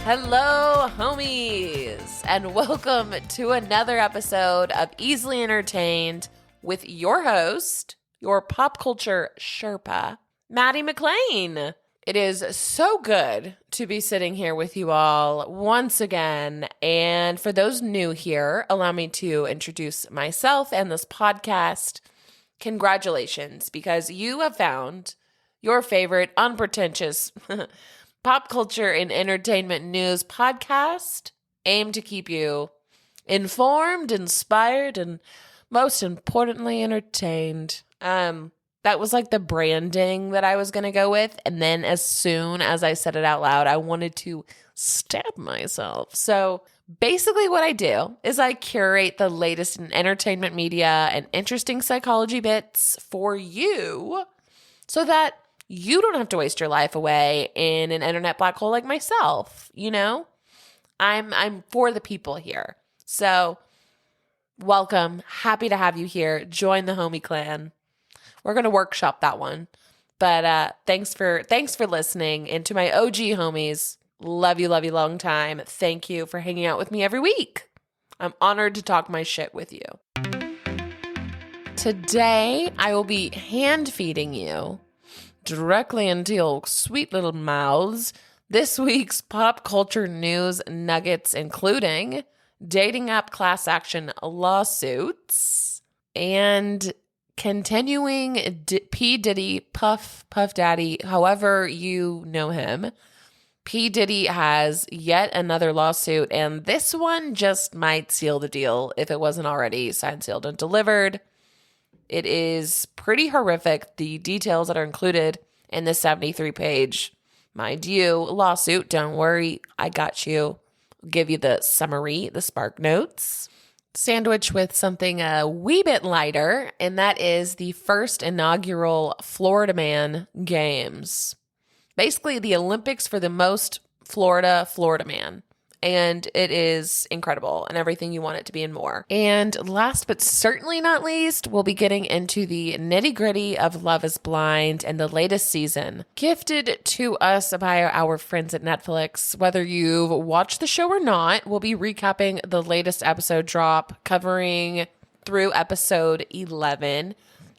Hello, homies, and welcome to another episode of Easily Entertained with your host, your pop culture Sherpa, Maddy McClain. It is so good to be sitting here with you all once again, and for those new here, allow me to introduce myself and this podcast. Congratulations, because you have found your favorite unpretentious pop culture and entertainment news podcast aimed to keep you informed, inspired, and most importantly, entertained. That was like the branding that I was going to go with. And then as soon as I said it out loud, I wanted to stab myself. So basically what I do is I curate the latest in entertainment media and interesting psychology bits for you so that you don't have to waste your life away in an internet black hole like myself, you know? I'm for the people here. So, welcome. Happy to have you here. Join the homie clan. We're going to workshop that one. But thanks for listening. And to my OG homies, love you long time. Thank you for hanging out with me every week. I'm honored to talk my shit with you. Today, I will be hand feeding you directly into your sweet little mouths this week's pop culture news nuggets, including dating app class action lawsuits and continuing P. Diddy, Puff Daddy, however you know him. P. Diddy has yet another lawsuit, and this one just might seal the deal if it wasn't already signed, sealed, and delivered. It is pretty horrific, the details that are included in this 73-page, mind you, lawsuit. Don't worry, I got you. I'll give you the summary, the spark notes. Sandwich with something a wee bit lighter, and that is the first inaugural Florida Man Games. Basically, the Olympics for the most Florida man. And it is incredible and everything you want it to be and more. And last but certainly not least, we'll be getting into the nitty-gritty of Love is Blind and the latest season, gifted to us by our friends at Netflix. Whether you've watched the show or not, we'll be recapping the latest episode drop, covering through episode 11,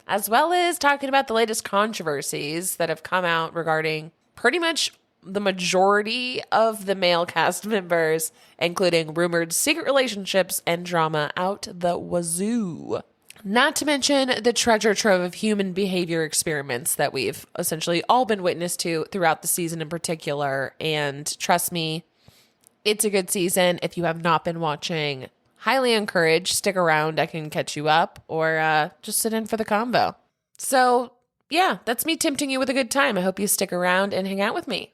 as well as talking about the latest controversies that have come out regarding pretty much the majority of the male cast members, including rumored secret relationships and drama out the wazoo. Not to mention the treasure trove of human behavior experiments that we've essentially all been witness to throughout the season in particular. And trust me, it's a good season. If you have not been watching, highly encourage, stick around. I can catch you up, or just sit in for the combo. So yeah, that's me tempting you with a good time. I hope you stick around and hang out with me.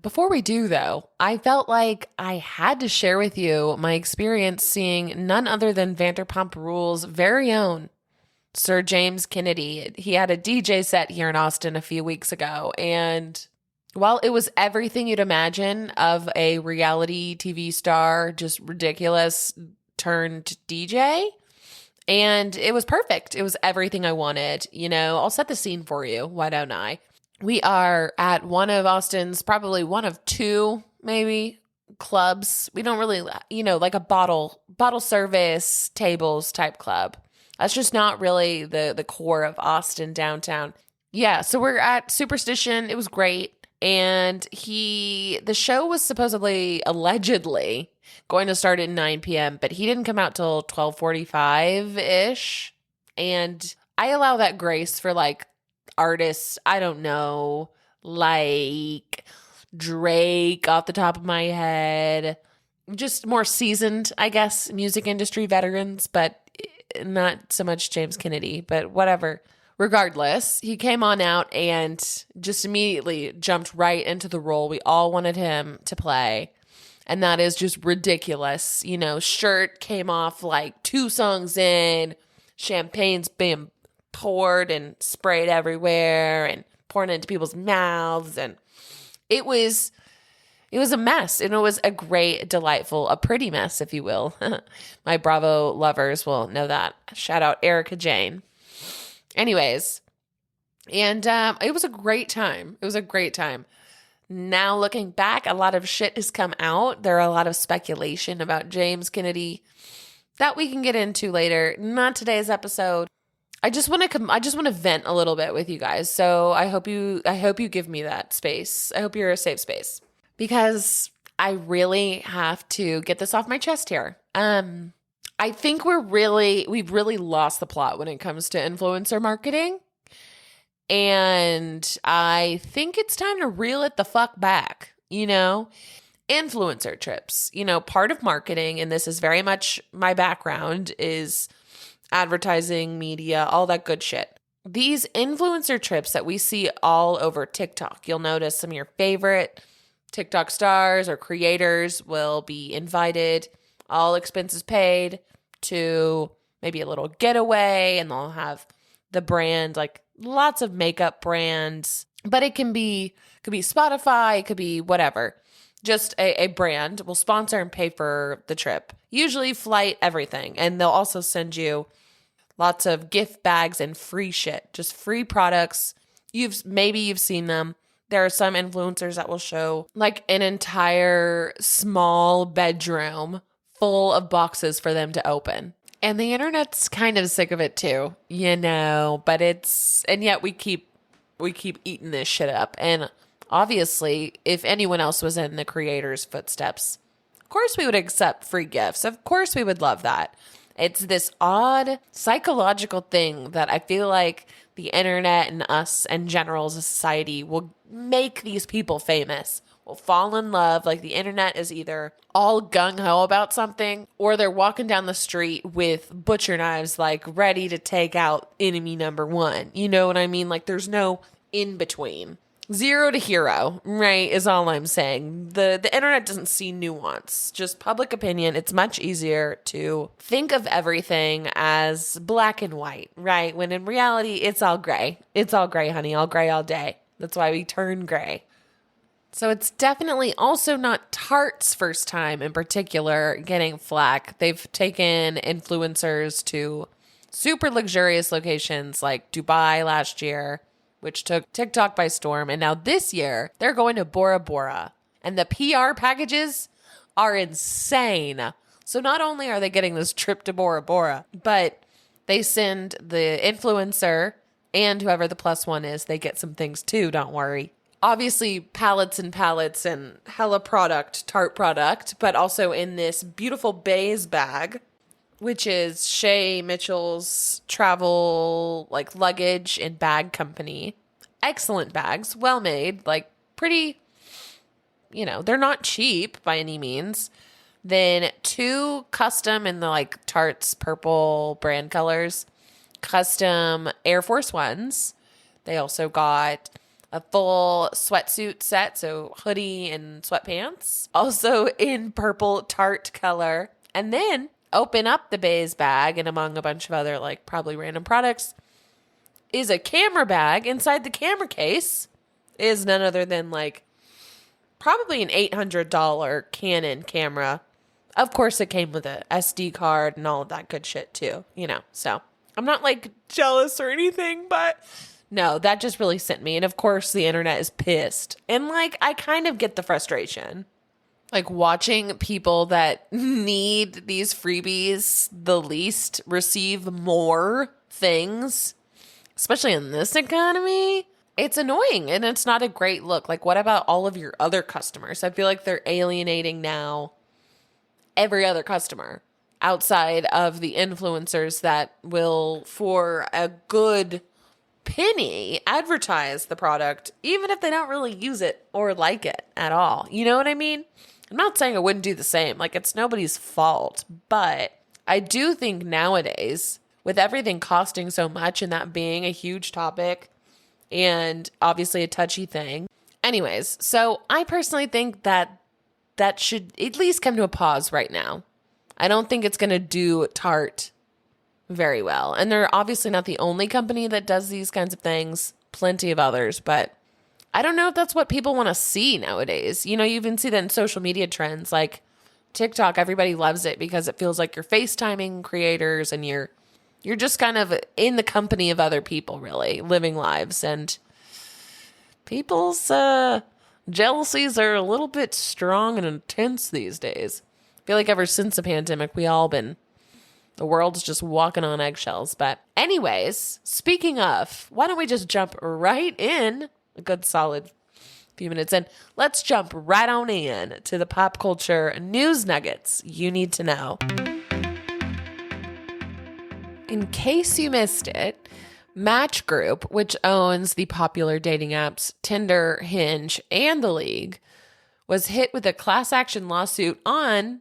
Before we do, though, I felt like I had to share with you my experience seeing none other than Vanderpump Rules' very own Sir James Kennedy. He had a DJ set here in Austin a few weeks ago, and while it was everything you'd imagine of a reality TV star, just ridiculous, turned DJ, and it was perfect. It was everything I wanted. You know, I'll set the scene for you. Why don't I? We are at one of Austin's, probably one of two, maybe, clubs. We don't really, like a bottle service tables type club. That's just not really the core of Austin downtown. Yeah, so we're at Superstition. It was great. And the show was supposedly, allegedly, going to start at 9 p.m., but he didn't come out till 12:45-ish. And I allow that grace for artists, I don't know, like Drake off the top of my head, just more seasoned, I guess, music industry veterans, but not so much James Kennedy, but whatever. Regardless, he came on out and just immediately jumped right into the role we all wanted him to play. And that is just ridiculous. Shirt came off like 2 songs in, champagne's being poured and sprayed everywhere and pouring into people's mouths, and it was a mess, and it was a great, delightful, a pretty mess, if you will. My Bravo lovers will know that. Shout out Erica Jane. Anyways, And it was a great time. It was a great time. Now looking back, a lot of shit has come out. There are a lot of speculation about James Kennedy that we can get into later. Not today's episode. I just want to vent a little bit with you guys. So I hope you give me that space. I hope you're a safe space, because I really have to get this off my chest here. I think we've really lost the plot when it comes to influencer marketing. And I think it's time to reel it the fuck back, influencer trips, part of marketing. And this is very much my background, is advertising, media, all that good shit. These influencer trips that we see all over TikTok, you'll notice some of your favorite TikTok stars or creators will be invited, all expenses paid, to maybe a little getaway, and they'll have the brand, like lots of makeup brands, but it could be Spotify, it could be whatever. Just a brand will sponsor and pay for the trip. Usually flight, everything. And they'll also send you lots of gift bags and free shit, just free products. Maybe you've seen them. There are some influencers that will show like an entire small bedroom full of boxes for them to open. And the internet's kind of sick of it too, but and yet we keep eating this shit up. And obviously, if anyone else was in the creator's footsteps, of course we would accept free gifts. Of course we would love that. It's this odd psychological thing that I feel like the internet and us in general as a society will make these people famous. Will fall in love. Like the internet is either all gung-ho about something, or they're walking down the street with butcher knives, like ready to take out enemy number one. You know what I mean? Like there's no in between. Zero to hero, right, is all I'm saying. The internet doesn't see nuance, just public opinion. It's much easier to think of everything as black and white, right? When in reality, it's all gray. It's all gray, honey. All gray all day. That's why we turn gray. So it's definitely also not Tarte's first time in particular getting flack. They've taken influencers to super luxurious locations like Dubai last year, which took TikTok by storm. And now this year, they're going to Bora Bora. And the PR packages are insane. So not only are they getting this trip to Bora Bora, but they send the influencer and whoever the plus one is, they get some things too, don't worry. Obviously, pallets and pallets and hella product, Tarte product, but also in this beautiful beige bag, which is Shay Mitchell's travel, like luggage and bag company. Excellent bags, well made, like pretty, they're not cheap by any means. Then 2 custom in the like Tarte's purple brand colors, custom Air Force Ones. They also got a full sweatsuit set, so hoodie and sweatpants, also in purple Tarte color. And then open up the beige bag, and among a bunch of other like probably random products is a camera bag. Inside the camera case is none other than like probably an $800 Canon camera. Of course, it came with a SD card and all of that good shit too, so I'm not like jealous or anything, but no, that just really sent me. And of course, the internet is pissed. And like, I kind of get the frustration. Like watching people that need these freebies the least receive more things, especially in this economy. It's annoying and it's not a great look. Like, what about all of your other customers? I feel like they're alienating now every other customer outside of the influencers that will, for a good penny, advertise the product, even if they don't really use it or like it at all. You know what I mean? I'm not saying I wouldn't do the same. Like, it's nobody's fault. But I do think nowadays, with everything costing so much and that being a huge topic and obviously a touchy thing. Anyways, so I personally think that should at least come to a pause right now. I don't think it's going to do Tarte very well. And they're obviously not the only company that does these kinds of things. Plenty of others, but I don't know if that's what people want to see nowadays. You even see that in social media trends like TikTok. Everybody loves it because it feels like you're FaceTiming creators and you're You're just kind of in the company of other people, really, living lives. And people's jealousies are a little bit strong and intense these days. I feel like ever since the pandemic, the world's just walking on eggshells. But anyways, speaking of, why don't we just jump right in, a good solid few minutes in, let's jump right on in to the pop culture news nuggets you need to know. In case you missed it, Match Group, which owns the popular dating apps Tinder, Hinge, and The League, was hit with a class action lawsuit on,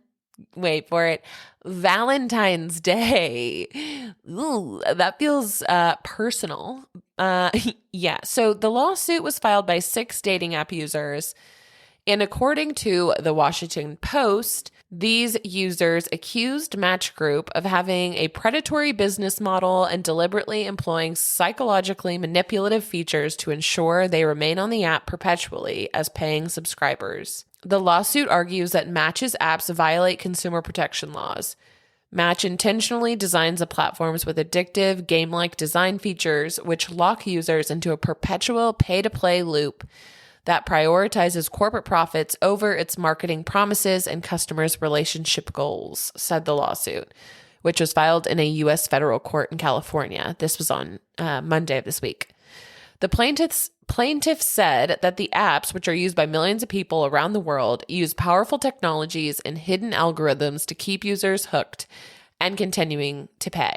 wait for it, Valentine's Day. Ooh, that feels personal. Yeah, so the lawsuit was filed by 6 dating app users, and according to the Washington Post, these users accused Match Group of having a predatory business model and deliberately employing psychologically manipulative features to ensure they remain on the app perpetually as paying subscribers. The lawsuit argues that Match's apps violate consumer protection laws. Match intentionally designs the platforms with addictive, game-like design features which lock users into a perpetual pay-to-play loop that prioritizes corporate profits over its marketing promises and customers' relationship goals, said the lawsuit, which was filed in a U.S. federal court in California. This was on Monday of this week. The plaintiffs said that the apps, which are used by millions of people around the world, use powerful technologies and hidden algorithms to keep users hooked and continuing to pay.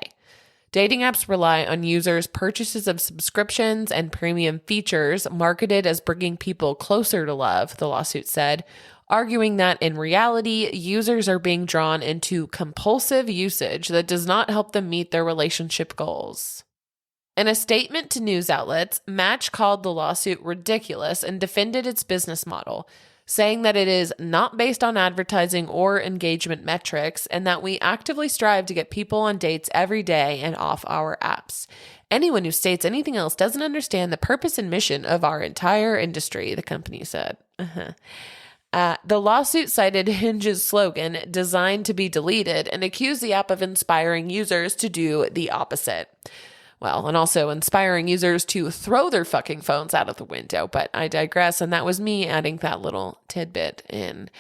Dating apps rely on users' purchases of subscriptions and premium features marketed as bringing people closer to love, the lawsuit said, arguing that in reality, users are being drawn into compulsive usage that does not help them meet their relationship goals. In a statement to news outlets, Match called the lawsuit ridiculous and defended its business model, saying that it is not based on advertising or engagement metrics and that we actively strive to get people on dates every day and off our apps. Anyone who states anything else doesn't understand the purpose and mission of our entire industry, the company said. The lawsuit cited Hinge's slogan, designed to be deleted, and accused the app of inspiring users to do the opposite. Well, and also inspiring users to throw their fucking phones out of the window, but I digress, and that was me adding that little tidbit in.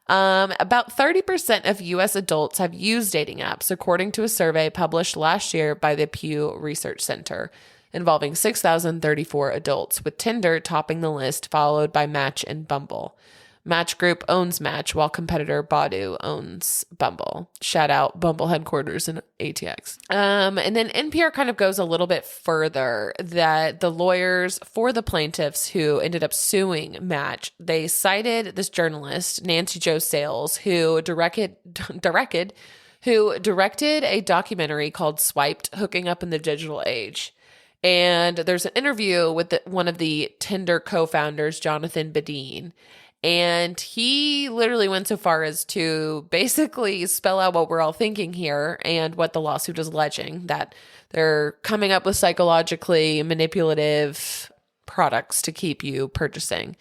About 30% of U.S. adults have used dating apps, according to a survey published last year by the Pew Research Center, involving 6,034 adults, with Tinder topping the list, followed by Match and Bumble. Match Group owns Match, while competitor Badoo owns Bumble. Shout out Bumble headquarters in ATX. And then NPR kind of goes a little bit further that the lawyers for the plaintiffs who ended up suing Match, they cited this journalist, Nancy Jo Sales, who directed a documentary called Swiped, Hooking Up in the Digital Age. And there's an interview with one of the Tinder co-founders, Jonathan Badeen. And he literally went so far as to basically spell out what we're all thinking here and what the lawsuit is alleging, that they're coming up with psychologically manipulative products to keep you purchasing.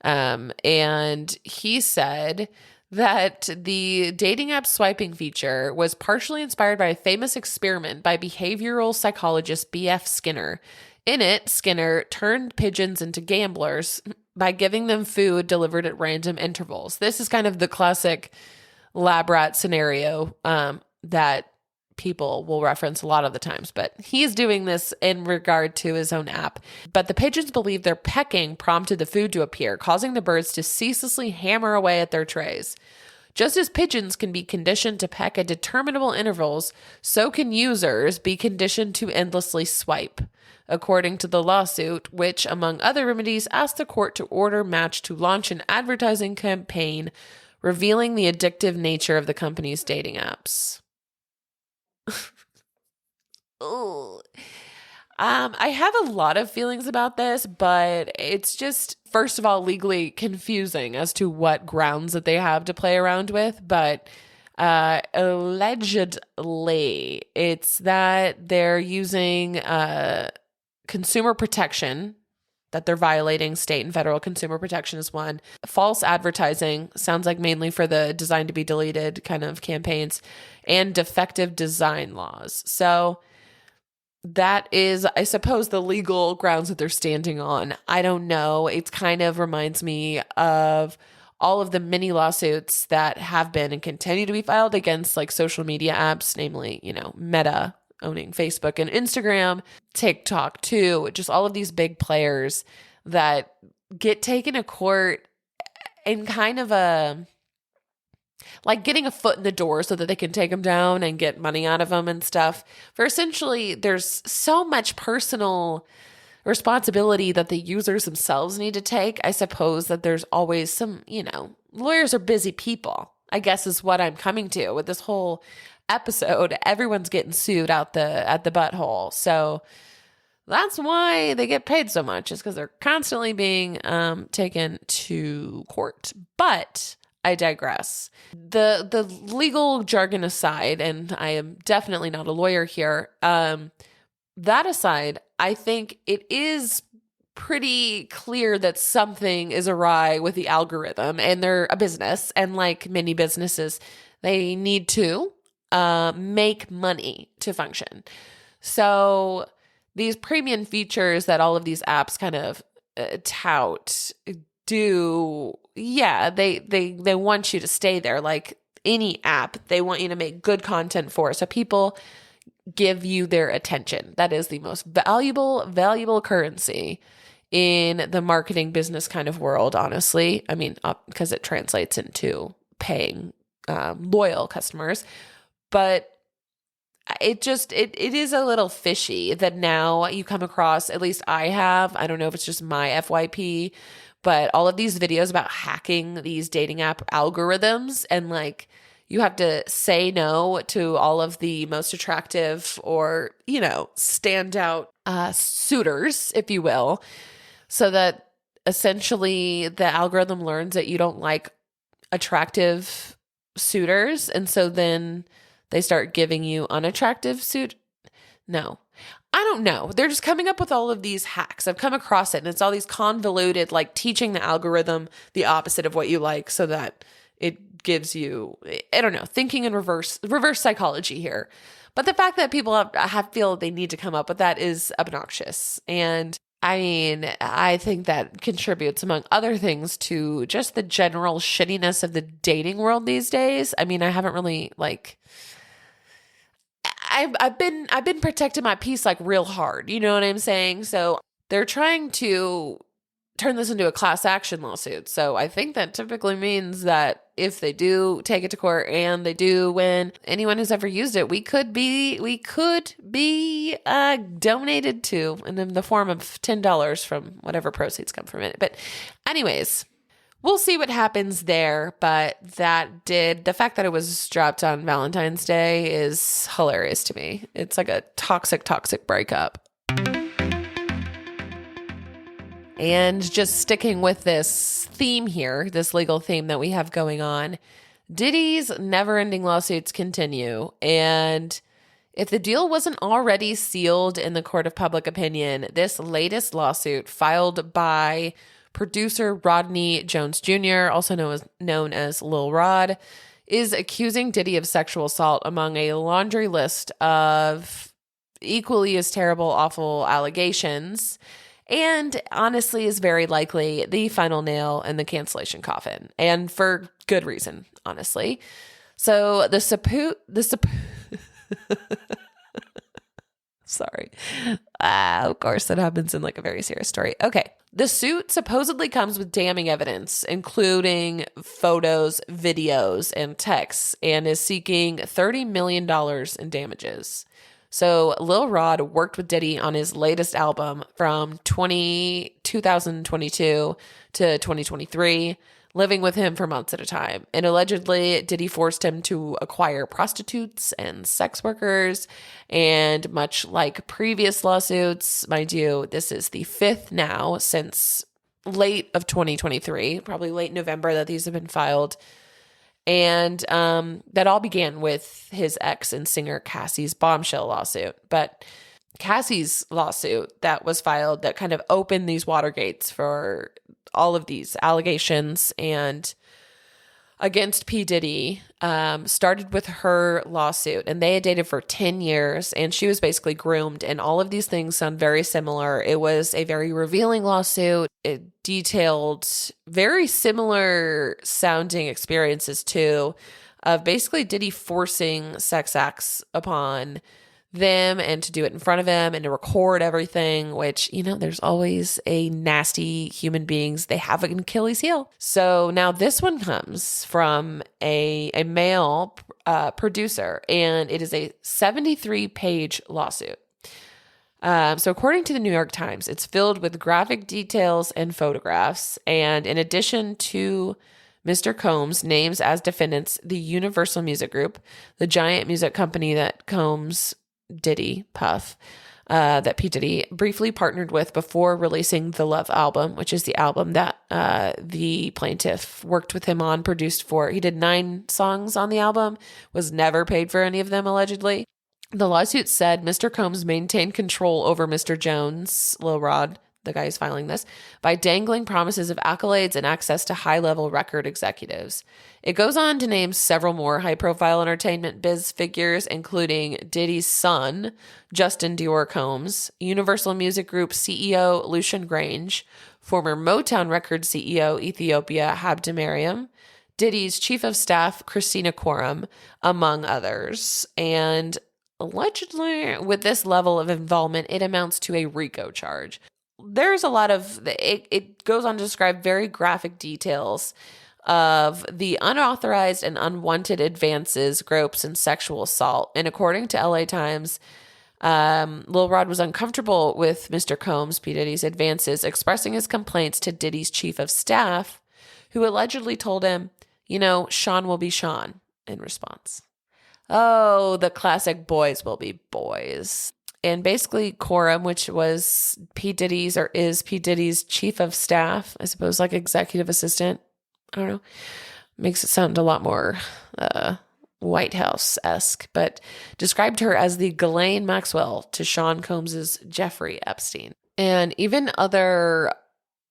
And he said that the dating app swiping feature was partially inspired by a famous experiment by behavioral psychologist B.F. Skinner. In it, Skinner turned pigeons into gamblers by giving them food delivered at random intervals. This is kind of the classic lab rat scenario that people will reference a lot of the times, but he's doing this in regard to his own app. But the pigeons believe their pecking prompted the food to appear, causing the birds to ceaselessly hammer away at their trays. Just as pigeons can be conditioned to peck at determinable intervals, so can users be conditioned to endlessly swipe, according to the lawsuit, which, among other remedies, asked the court to order Match to launch an advertising campaign revealing the addictive nature of the company's dating apps. Ooh. I have a lot of feelings about this, but it's just, first of all, legally confusing as to what grounds that they have to play around with. But allegedly, it's that they're using consumer protection, that they're violating. State and federal consumer protection is one. False advertising, sounds like mainly for the designed to be deleted kind of campaigns, and defective design laws. So that is, I suppose, the legal grounds that they're standing on. I don't know. It kind of reminds me of all of the mini lawsuits that have been and continue to be filed against like social media apps, namely, Meta owning Facebook and Instagram, TikTok too, just all of these big players that get taken to court in kind of a like getting a foot in the door so that they can take them down and get money out of them and stuff. For essentially, there's so much personal responsibility that the users themselves need to take. I suppose that there's always some, lawyers are busy people, I guess is what I'm coming to with this whole episode. Everyone's getting sued at the butthole. So that's why they get paid so much, is because they're constantly being taken to court. But I digress. The legal jargon aside, and I am definitely not a lawyer here, that aside, I think it is pretty clear that something is awry with the algorithm, and they're a business, and like many businesses, they need to make money to function. So these premium features that all of these apps kind of tout do, yeah, they want you to stay there. Like any app, they want you to make good content for. So people give you their attention. That is the most valuable currency in the marketing business kind of world, honestly. I mean, because it translates into paying loyal customers. But it is a little fishy that now you come across, at least I don't know if it's just my FYP, but all of these videos about hacking these dating app algorithms, and like you have to say no to all of the most attractive or, standout suitors, if you will, so that essentially the algorithm learns that you don't like attractive suitors. And so then they start giving you unattractive No, I don't know. They're just coming up with all of these hacks. I've come across it, and it's all these convoluted, like teaching the algorithm the opposite of what you like so that it gives you, I don't know, thinking in reverse psychology here. But the fact that people feel they need to come up with that is obnoxious. And I mean, I think that contributes, among other things, to just the general shittiness of the dating world these days. I mean, I haven't really I've been protecting my peace like real hard. You know what I'm saying? So they're trying to turn this into a class action lawsuit. So I think that typically means that if they do take it to court and they do win, anyone who's ever used it, we could be donated to in the form of $10 from whatever proceeds come from it. But anyways, we'll see what happens there. But the fact that it was dropped on Valentine's Day is hilarious to me. It's like a toxic breakup. And just sticking with this theme here, this legal theme that we have going on, Diddy's never-ending lawsuits continue. And if the deal wasn't already sealed in the court of public opinion, this latest lawsuit filed by producer Rodney Jones Jr., also known as Lil Rod, is accusing Diddy of sexual assault among a laundry list of equally as terrible, awful allegations, and honestly is very likely the final nail in the cancellation coffin, and for good reason, honestly. So sorry. Of course, that happens in like a very serious story. Okay. The suit supposedly comes with damning evidence, including photos, videos, and texts, and is seeking $30 million in damages. So Lil Rod worked with Diddy on his latest album from 2022 to 2023, living with him for months at a time. And allegedly, Diddy forced him to acquire prostitutes and sex workers. And much like previous lawsuits, mind you, this is the fifth now since late of 2023, probably late November that these have been filed. And that all began with his ex and singer Cassie's bombshell lawsuit. But Cassie's lawsuit that was filed that kind of opened these watergates for all of these allegations and against P. Diddy started with her lawsuit, and they had dated for 10 years, and she was basically groomed, and all of these things sound very similar. It was a very revealing lawsuit. It detailed very similar sounding experiences, too, of basically Diddy forcing sex acts upon them and to do it in front of him and to record everything, which, there's always a nasty human beings. They have an Achilles heel. So now this one comes from a male producer, and it is a 73-page lawsuit. So according to the New York Times, it's filled with graphic details and photographs. And in addition to Mr. Combs names as defendants the Universal Music Group, the giant music company that Combs Diddy, Puff, that P. Diddy briefly partnered with before releasing the Love album, which is the album that the plaintiff worked with him on, produced for. He did 9 songs on the album, was never paid for any of them, allegedly. The lawsuit said Mr. Combs maintained control over Mr. Jones, Lil Rod, the guy who's filing this, by dangling promises of accolades and access to high-level record executives. It goes on to name several more high-profile entertainment biz figures, including Diddy's son, Justin Dior Combs, Universal Music Group CEO Lucian Grange, former Motown Records CEO Ethiopia Habtemariam, Diddy's chief of staff Christina Korum, among others. And allegedly, with this level of involvement, it amounts to a RICO charge. There's a lot of, it goes on to describe very graphic details of the unauthorized and unwanted advances, gropes, and sexual assault. And according to LA Times, Lil Rod was uncomfortable with Mr. Combs, P. Diddy's advances, expressing his complaints to Diddy's chief of staff, who allegedly told him, Sean will be Sean, in response. Oh, the classic boys will be boys. And basically Korum, which was P. Diddy's or is P. Diddy's chief of staff, I suppose like executive assistant, I don't know, makes it sound a lot more White House-esque, but described her as the Ghislaine Maxwell to Sean Combs's Jeffrey Epstein. And even other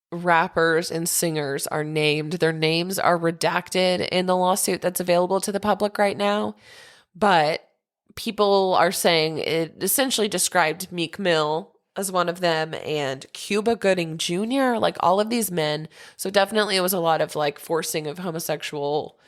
rappers and singers are named. Their names are redacted in the lawsuit that's available to the public right now, but people are saying it essentially described Meek Mill as one of them and Cuba Gooding Jr., like all of these men. So definitely it was a lot of like forcing of homosexual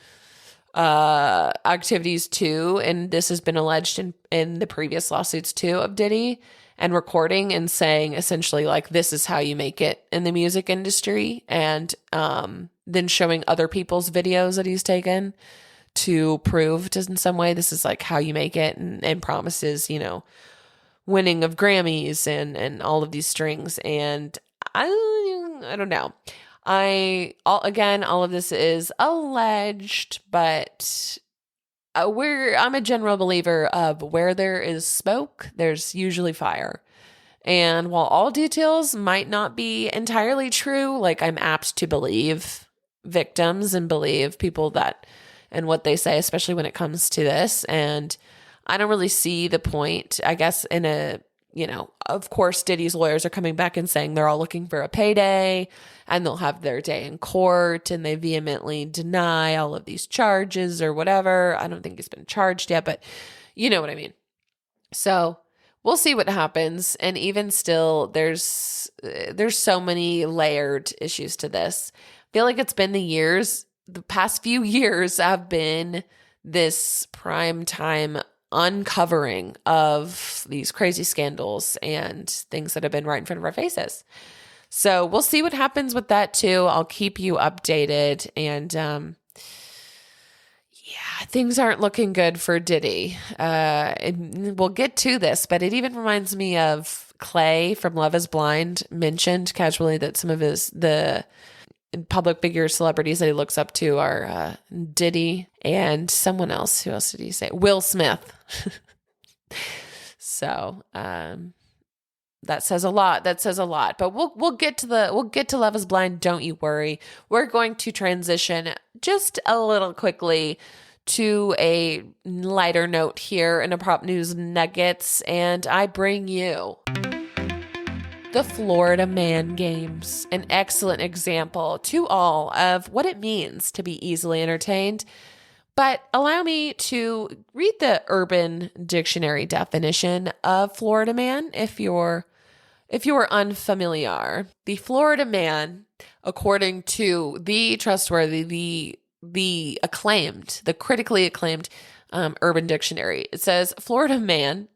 activities too. And this has been alleged in the previous lawsuits too of Diddy, and recording and saying essentially like, this is how you make it in the music industry. And then showing other people's videos that he's taken to prove in some way this is like how you make it, and promises, winning of Grammys and all of these strings. And I don't know. All of this is alleged, but I'm a general believer of where there is smoke, there's usually fire. And while all details might not be entirely true, like I'm apt to believe victims and believe people that and what they say, especially when it comes to this. And I don't really see the point, I guess, of course, Diddy's lawyers are coming back and saying they're all looking for a payday and they'll have their day in court, and they vehemently deny all of these charges or whatever. I don't think he's been charged yet, but you know what I mean. So we'll see what happens. And even still, there's so many layered issues to this. I feel like it's been the past few years have been this prime time uncovering of these crazy scandals and things that have been right in front of our faces. So we'll see what happens with that too. I'll keep you updated. And things aren't looking good for Diddy. And we'll get to this, but it even reminds me of Clay from Love is Blind mentioned casually that some of the public figure celebrities that he looks up to are Diddy and someone else. Who else did he say? Will Smith. So that says a lot. But we'll get to Love is Blind. Don't you worry. We're going to transition just a little quickly to a lighter note here in a Prop News Nuggets, and I bring you The Florida Man Games, an excellent example to all of what it means to be easily entertained. But allow me to read the Urban Dictionary definition of Florida Man if you're unfamiliar. The Florida Man, according to the trustworthy, the acclaimed, the critically acclaimed Urban Dictionary, it says Florida Man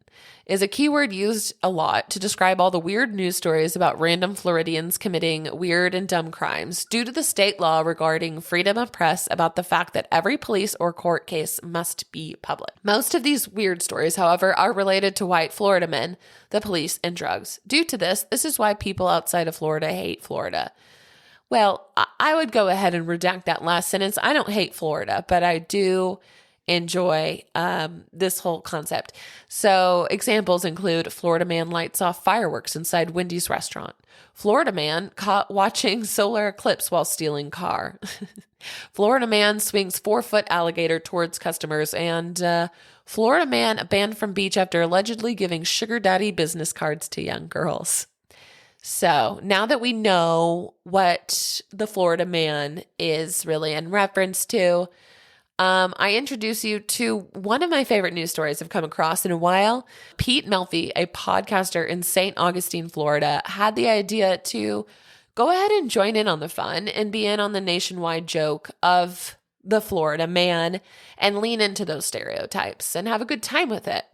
is a keyword used a lot to describe all the weird news stories about random Floridians committing weird and dumb crimes due to the state law regarding freedom of press about the fact that every police or court case must be public. Most of these weird stories, however, are related to white Florida men, the police, and drugs. Due to this is why people outside of Florida hate Florida. Well, I would go ahead and redact that last sentence. I don't hate Florida, but I do enjoy this whole concept. So examples include Florida man lights off fireworks inside Wendy's restaurant. Florida man caught watching solar eclipse while stealing car. Florida man swings 4-foot alligator towards customers. And Florida man banned from beach after allegedly giving sugar daddy business cards to young girls. So now that we know what the Florida man is really in reference to, I introduce you to one of my favorite news stories I've come across in a while. Pete Melfi, a podcaster in St. Augustine, Florida, had the idea to go ahead and join in on the fun and be in on the nationwide joke of the Florida man and lean into those stereotypes and have a good time with it.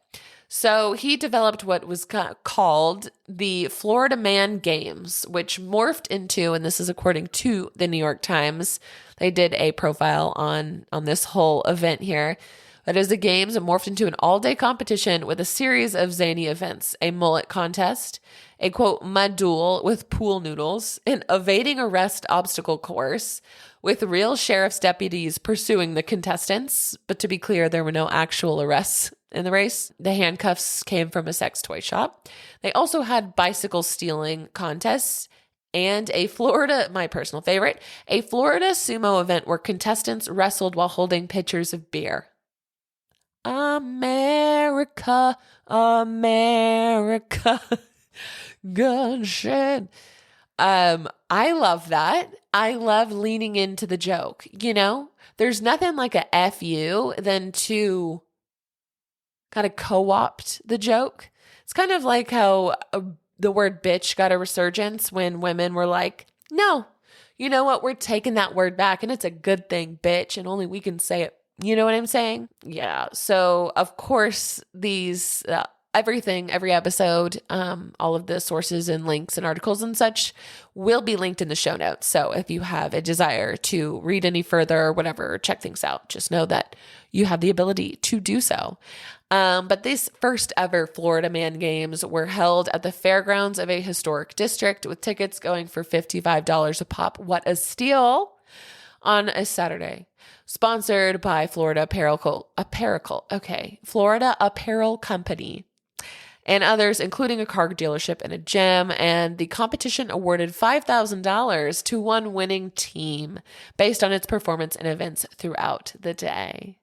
So he developed what was called the Florida Man Games, which morphed into, and this is according to the New York Times, they did a profile on this whole event here. That is, the games morphed into an all-day competition with a series of zany events: a mullet contest, a quote mud duel with pool noodles, an evading arrest obstacle course with real sheriff's deputies pursuing the contestants. But to be clear, there were no actual arrests in the race. The handcuffs came from a sex toy shop. They also had bicycle stealing contests and my personal favorite, a Florida sumo event where contestants wrestled while holding pitchers of beer. America, America, good shit. I love that. I love leaning into the joke. You know, there's nothing like a F you than to kind of co-opt the joke. It's kind of like how the word bitch got a resurgence when women were like, no, you know what? We're taking that word back and it's a good thing, bitch, and only we can say it. You know what I'm saying? Yeah. So of course these, every episode, all of the sources and links and articles and such will be linked in the show notes. So if you have a desire to read any further or whatever, check things out, just know that you have the ability to do so. But these first ever Florida Man Games were held at the fairgrounds of a historic district with tickets going for $55 a pop. What a steal! On a Saturday. Sponsored by Florida Florida Apparel Company and others, including a car dealership and a gym. And the competition awarded $5,000 to one winning team based on its performance and events throughout the day.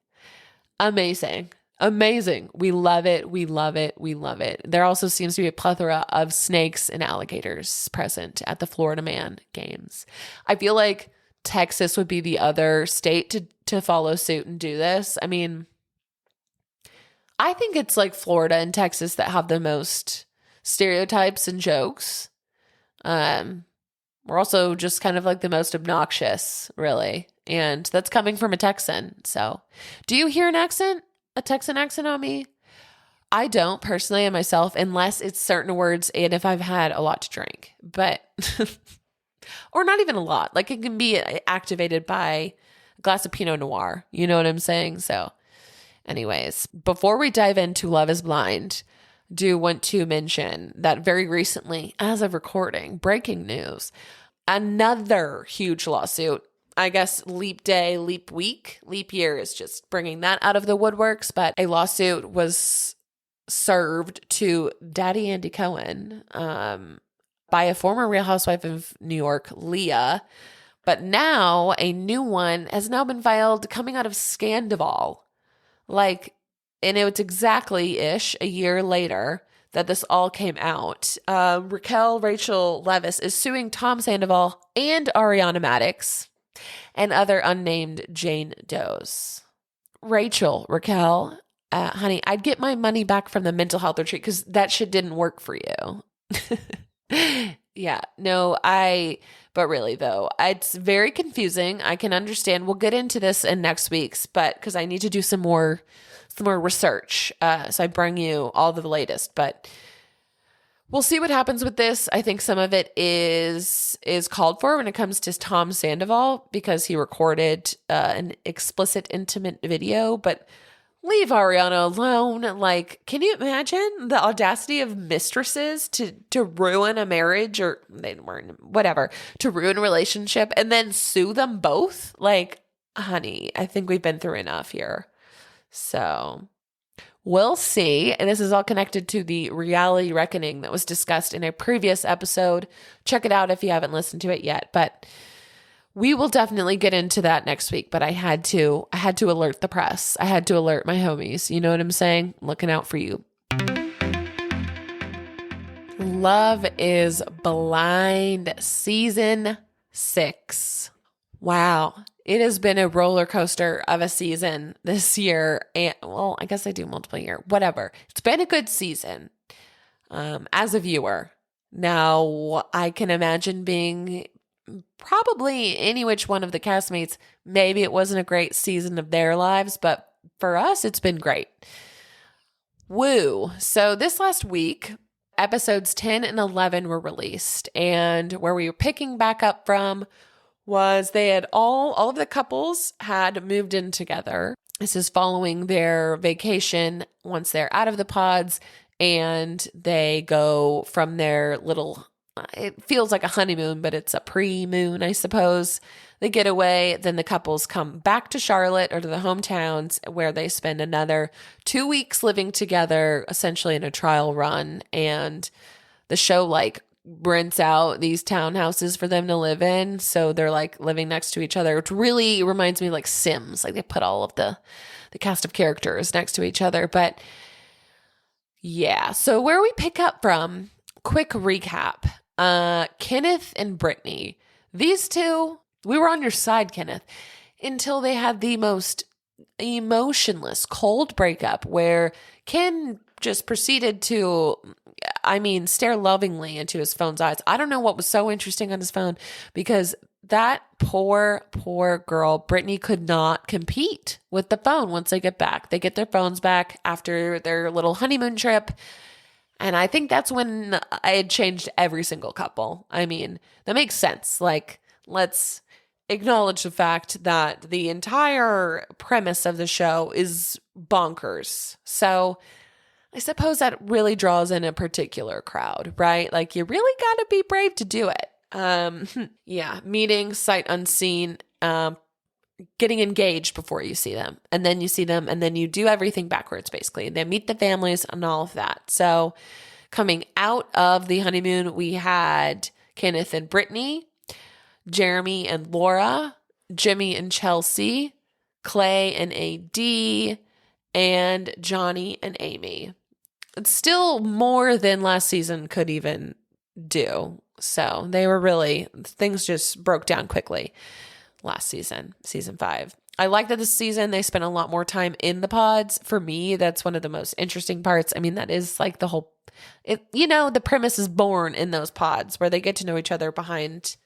Amazing. Amazing. We love it. We love it. We love it. There also seems to be a plethora of snakes and alligators present at the Florida Man Games. I feel like Texas would be the other state to follow suit and do this. I mean, I think it's like Florida and Texas that have the most stereotypes and jokes. We're also just kind of like the most obnoxious, really. And that's coming from a Texan. So do you hear a Texan accent on me? I don't personally and myself, unless it's certain words and if I've had a lot to drink. But or not even a lot. Like it can be activated by a glass of Pinot Noir. You know what I'm saying? So anyways, before we dive into Love is Blind, do want to mention that very recently, as of recording, breaking news, another huge lawsuit. I guess leap day, leap week, leap year is just bringing that out of the woodworks. But a lawsuit was served to Daddy Andy Cohen, by a former Real Housewife of New York, Leah. But now a new one has now been filed coming out of Scandival. And it's exactly-ish a year later that this all came out. Raquel Rachel Leviss is suing Tom Sandoval and Ariana Madix and other unnamed Jane Does. Raquel, honey, I'd get my money back from the mental health retreat because that shit didn't work for you. Yeah, no, but really though, it's very confusing. I can understand. We'll get into this in next week's, but because I need to do some more research. So I bring you all the latest, but we'll see what happens with this. I think some of it is called for when it comes to Tom Sandoval because he recorded an explicit intimate video, but leave Ariana alone. Like, can you imagine the audacity of mistresses to ruin a marriage or they weren't, whatever, to ruin a relationship and then sue them both? Like, honey, I think we've been through enough here. So we'll see. And this is all connected to the reality reckoning that was discussed in a previous episode. Check it out if you haven't listened to it yet. But we will definitely get into that next week, but I had to alert the press. I had to alert my homies. You know what I'm saying? Looking out for you. Love is Blind Season 6. Wow. It has been a roller coaster of a season this year. And well, I guess I do multiple year, whatever. It's been a good season as a viewer. Now, I can imagine being probably any which one of the castmates, maybe it wasn't a great season of their lives, but for us, it's been great. Woo. So this last week, episodes 10 and 11 were released, and where we were picking back up from was they had all of the couples had moved in together. This is following their vacation once they're out of the pods, and they go from their little, it feels like a honeymoon, but it's a pre-moon, I suppose. They get away, then the couples come back to Charlotte or to the hometowns where they spend another 2 weeks living together, essentially in a trial run. And the show like rents out these townhouses for them to live in. So they're like living next to each other, which really reminds me of like Sims. Like they put all of the cast of characters next to each other. But yeah, so where we pick up from, quick recap. Kenneth and Brittany, these two, we were on your side, Kenneth, until they had the most emotionless, cold breakup where Ken just proceeded to, stare lovingly into his phone's eyes. I don't know what was so interesting on his phone because that poor girl, Brittany, could not compete with the phone once they get back. They get their phones back after their little honeymoon trip. And I think that's when I had changed every single couple. I mean, that makes sense. Like, let's acknowledge the fact that the entire premise of the show is bonkers. So I suppose that really draws in a particular crowd, right? Like, you really got to be brave to do it. Yeah, meeting, sight unseen, getting engaged before you see them, and then you see them, and then you do everything backwards, basically. They meet the families and all of that. So coming out of the honeymoon, we had Kenneth and Brittany, Jeremy and Laura, Jimmy and Chelsea, Clay and AD, and Johnny and Amy. It's still more than last season could even do. So they were really, things just broke down quickly. Last season 5. I like that this season they spent a lot more time in the pods. For me, that's one of the most interesting parts. I mean, that is like the whole, the premise is born in those pods where they get to know each other behind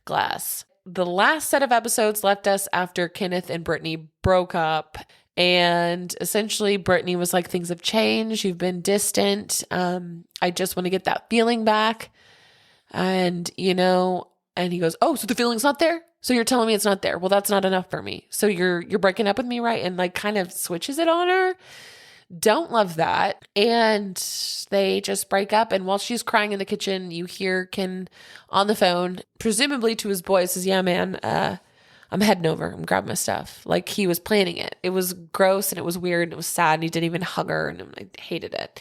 glass. The last set of episodes left us after Kenneth and Brittany broke up, and essentially Brittany was like, things have changed. You've been distant. I just want to get that feeling back. And, and he goes, oh, so the feeling's not there? So you're telling me it's not there. Well, that's not enough for me. So you're breaking up with me, right? And like kind of switches it on her. Don't love that. And they just break up. And while she's crying in the kitchen, you hear Ken on the phone, presumably to his boy, says, yeah, man, I'm heading over. I'm grabbing my stuff. Like he was planning it. It was gross and it was weird and it was sad. And he didn't even hug her and I hated it.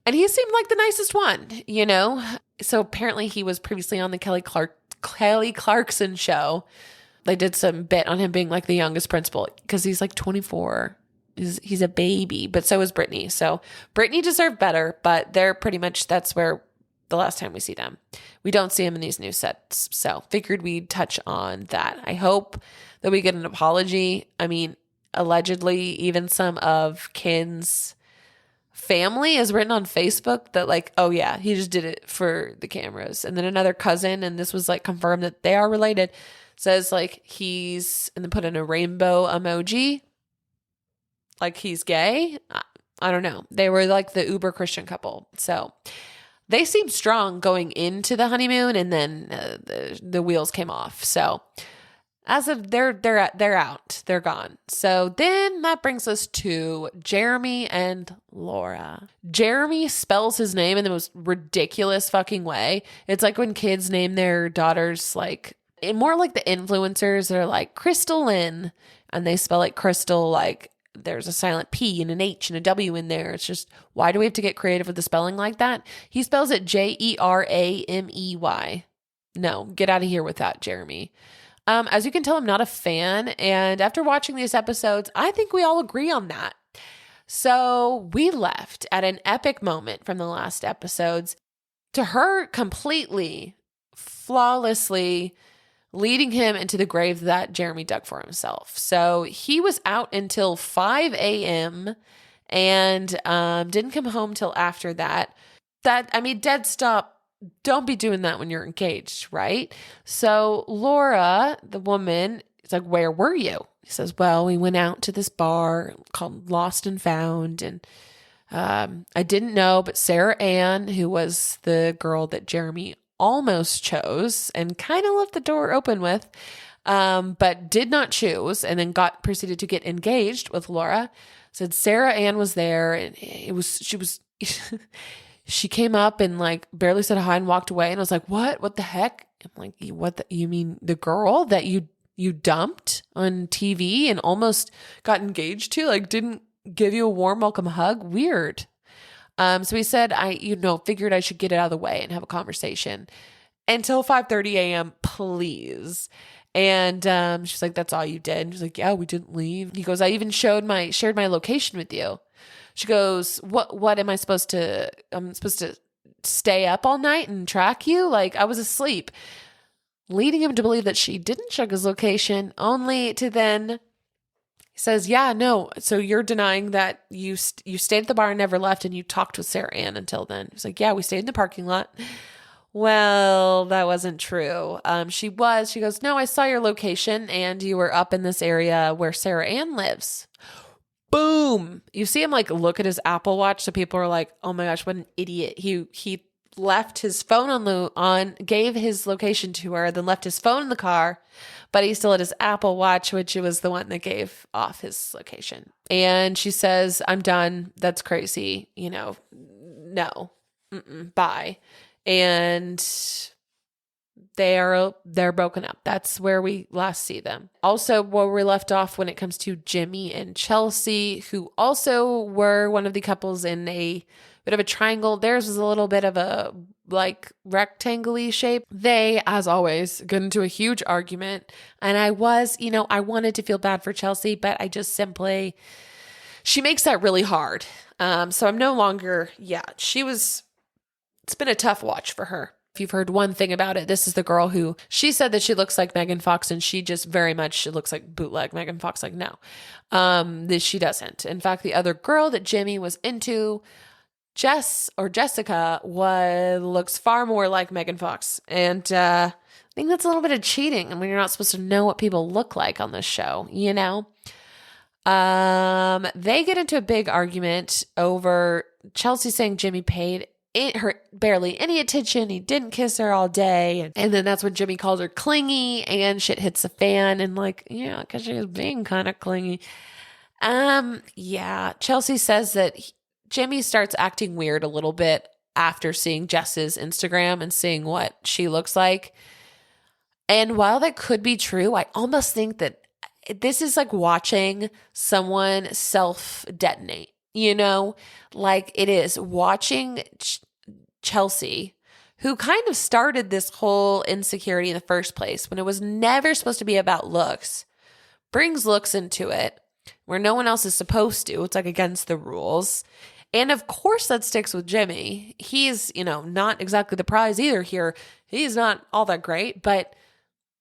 And he seemed like the nicest one, So apparently he was previously on the Kelly Clarkson show. They did some bit on him being like the youngest principal because he's like 24. he's a baby, but so is Brittany. So Brittany deserved better, but they're pretty much, that's where the last time we see them. We don't see him in these new sets. So figured we'd touch on that. I hope that we get an apology. I mean, allegedly, even some of Ken's family has written on Facebook that like, oh yeah, he just did it for the cameras. And then another cousin, and this was like confirmed that they are related, says like he's, and then put in a rainbow emoji, like he's gay. I don't know. They were like the uber Christian couple. So they seemed strong going into the honeymoon, and then the wheels came off. So as of they're out, they're gone. So then that brings us to Jeremy and Laura. Jeremy spells his name in the most ridiculous fucking way. It's like when kids name their daughters like, more like the influencers that are like Crystalline, and they spell like crystal like there's a silent P and an H and a W in there. It's just, why do we have to get creative with the spelling like that? He spells it Jeramey. No, get out of here with that, Jeremy. As you can tell, I'm not a fan. And after watching these episodes, I think we all agree on that. So we left at an epic moment from the last episodes to her completely, flawlessly leading him into the grave that Jeremy dug for himself. So he was out until 5 a.m. and didn't come home till after that. Dead stop. Don't be doing that when you're engaged, right? So Laura, the woman, is like, where were you? He says, well, we went out to this bar called Lost and Found. And I didn't know, but Sarah Ann, who was the girl that Jeremy almost chose and kind of left the door open with, but did not choose, and then proceeded to get engaged with Laura, said Sarah Ann was there, and she came up and like barely said hi and walked away. And I was like, what the heck? I'm like, you mean the girl that you dumped on TV and almost got engaged to, like didn't give you a warm welcome hug? Weird. So he said, figured I should get it out of the way and have a conversation until 5:30 a.m. please. And she's like, that's all you did? And she's like, yeah, we didn't leave. He goes, I even shared my location with you. She goes, what am I supposed to, I'm supposed to stay up all night and track you? Like I was asleep, leading him to believe that she didn't check his location, only to then he says, yeah, no. So you're denying that you stayed at the bar and never left, and you talked with Sarah Ann until then. He's like, yeah, we stayed in the parking lot. Well, that wasn't true. She goes, no, I saw your location and you were up in this area where Sarah Ann lives. Boom. You see him like look at his Apple Watch. So people are like, oh my gosh, what an idiot. He left his phone gave his location to her, then left his phone in the car, but he still had his Apple Watch, which was the one that gave off his location. And she says, I'm done. That's crazy. No, bye. And they're broken up. That's where we last see them. Also, where we left off when it comes to Jimmy and Chelsea, who also were one of the couples in a bit of a triangle. Theirs was a little bit of a like rectangle-y shape. They, as always, got into a huge argument. And I wanted to feel bad for Chelsea, but I just simply, she makes that really hard. So I'm no longer, it's been a tough watch for her. If you've heard one thing about it, this is the girl who, she said that she looks like Megan Fox, and she just very much looks like bootleg Megan Fox. Like, no, she doesn't. In fact, the other girl that Jimmy was into, Jessica, looks far more like Megan Fox. And I think that's a little bit of cheating. I mean, you're not supposed to know what people look like on this show, They get into a big argument over Chelsea saying Jimmy paid her barely any attention. He didn't kiss her all day. And then that's when Jimmy calls her clingy, and shit hits the fan, and because she was being kind of clingy. Chelsea says that Jimmy starts acting weird a little bit after seeing Jess's Instagram and seeing what she looks like. And while that could be true, I almost think that this is like watching someone self-detonate. Like it is watching Chelsea, who kind of started this whole insecurity in the first place when it was never supposed to be about looks, brings looks into it, where no one else is supposed to. It's like against the rules. And of course that sticks with Jimmy. He's, not exactly the prize either here. He's not all that great, but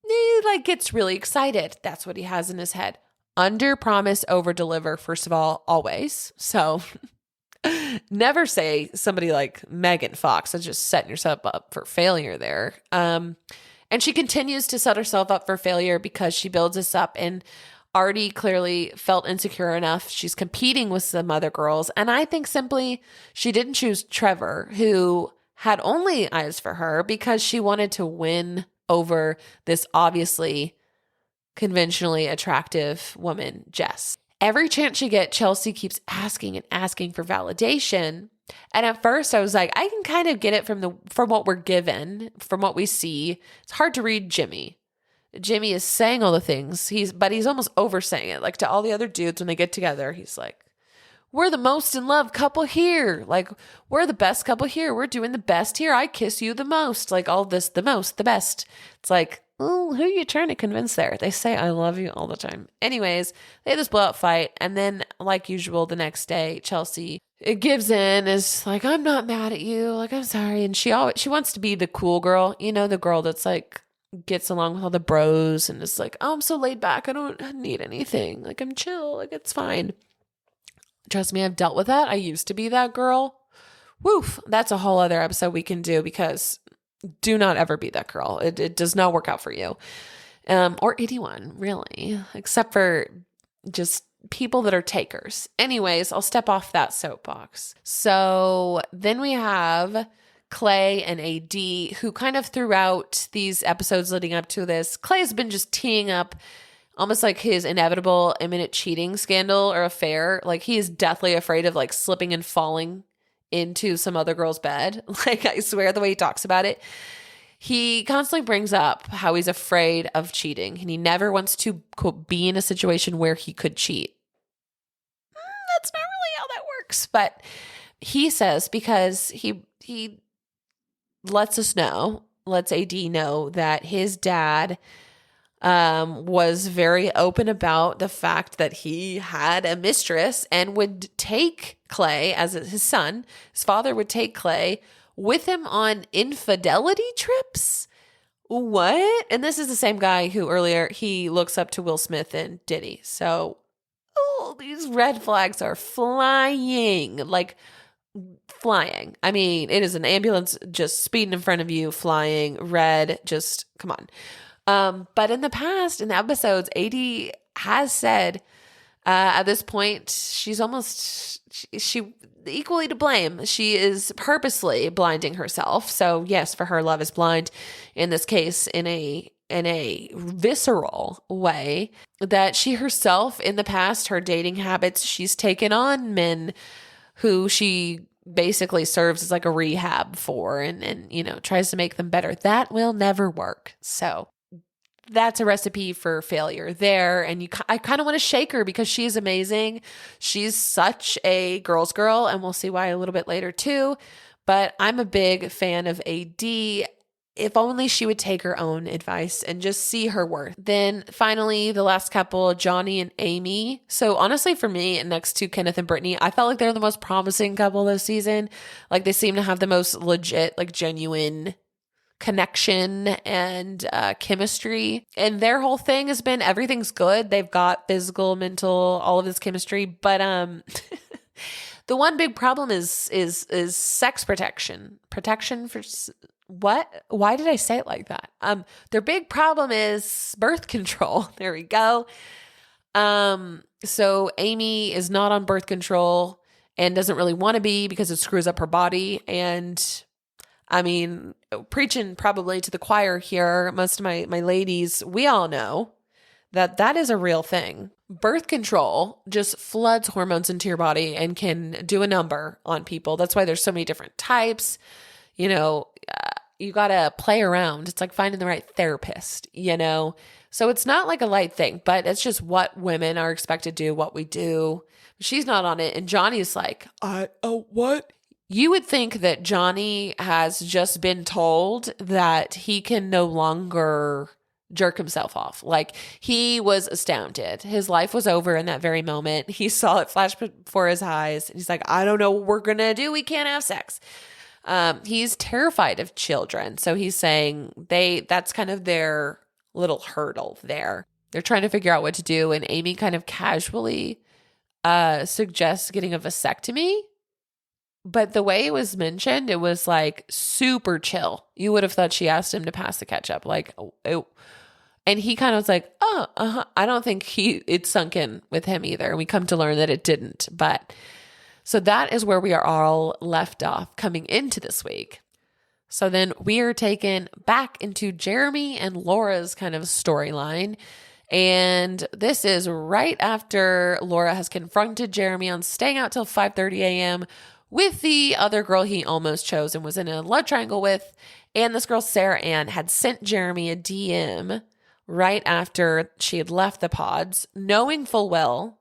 he gets really excited. That's what he has in his head. Under promise, over deliver, first of all, always. So never say somebody like Megan Fox. That's just setting yourself up for failure there. And she continues to set herself up for failure because she builds this up, and Artie clearly felt insecure enough. She's competing with some other girls. And I think simply she didn't choose Trevor, who had only eyes for her because she wanted to win over this obviously conventionally attractive woman, Jess. Every chance she gets, Chelsea keeps asking and asking for validation. And at first I was like, I can kind of get it from what we're given, from what we see. It's hard to read Jimmy. Jimmy is saying all the things, but he's almost oversaying it. Like to all the other dudes when they get together, he's like, we're the most in love couple here. Like, we're the best couple here. We're doing the best here. I kiss you the most. Like all this, the most, the best. It's like, oh, who are you trying to convince there? They say, I love you all the time. Anyways, they have this blowout fight. And then like usual, the next day, Chelsea, it gives in, is like, I'm not mad at you. Like, I'm sorry. And she wants to be the cool girl, the girl that's like, gets along with all the bros and is like, oh, I'm so laid back. I don't need anything. Like, I'm chill. Like, it's fine. Trust me, I've dealt with that. I used to be that girl. Woof. That's a whole other episode we can do, because do not ever be that girl. It does not work out for you. Or anyone, really, except for just people that are takers. Anyways, I'll step off that soapbox. So then we have Clay and AD, who kind of throughout these episodes leading up to this, Clay's been just teeing up almost like his inevitable imminent cheating scandal or affair. Like, he is deathly afraid of like slipping and falling into some other girl's bed. Like, I swear, the way he talks about it, he constantly brings up how he's afraid of cheating and he never wants to, quote, be in a situation where he could cheat. That's not really how that works. But he says, because he lets AD know that his dad was very open about the fact that he had a mistress and would take Clay as his son. His father would take Clay with him on infidelity trips. What? And this is the same guy who earlier he looks up to Will Smith and Diddy. So, these red flags are flying. Like, flying. I mean, it is an ambulance just speeding in front of you, flying, red, just come on. But in the past, in the episodes, AD has said at this point, she's almost she equally to blame. She is purposely blinding herself. So yes, for her, love is blind. In this case, in a visceral way, that she herself in the past, her dating habits, she's taken on men who she basically serves as like a rehab for, and tries to make them better. That will never work. So that's a recipe for failure there. And I kind of want to shake her because she's amazing. She's such a girl's girl, and we'll see why a little bit later too. But I'm a big fan of AD. If only she would take her own advice and just see her worth. Then finally, the last couple, Johnny and Amy. So honestly, for me, next to Kenneth and Brittany, I felt like they're the most promising couple this season. Like, they seem to have the most legit, like genuine connection and chemistry. And their whole thing has been everything's good. They've got physical, mental, all of this chemistry. But the one big problem is sex protection. Protection for what? Why did I say it like that? Their big problem is birth control. There we go. So Amy is not on birth control and doesn't really want to be because it screws up her body. And I mean, preaching probably to the choir here, most of my ladies, we all know that is a real thing. Birth control just floods hormones into your body and can do a number on people. That's why there's so many different types. You got to play around. It's like finding the right therapist, So it's not like a light thing, but it's just what women are expected to do, what we do. She's not on it. And Johnny's like, what? You would think that Johnny has just been told that he can no longer jerk himself off. Like, he was astounded. His life was over in that very moment. He saw it flash before his eyes. He's like, I don't know what we're going to do. We can't have sex. He's terrified of children. So he's saying that's kind of their little hurdle there. They're trying to figure out what to do. And Amy kind of casually suggests getting a vasectomy. But the way it was mentioned, it was like super chill. You would have thought she asked him to pass the ketchup. Like, and he kind of was like, oh, I don't think it sunk in with him either. And we come to learn that it didn't. But so that is where we are all left off coming into this week. So then we are taken back into Jeremy and Laura's kind of storyline. And this is right after Laura has confronted Jeremy on staying out till 5:30 a.m. with the other girl he almost chose and was in a love triangle with. And this girl, Sarah Ann, had sent Jeremy a DM right after she had left the pods, knowing full well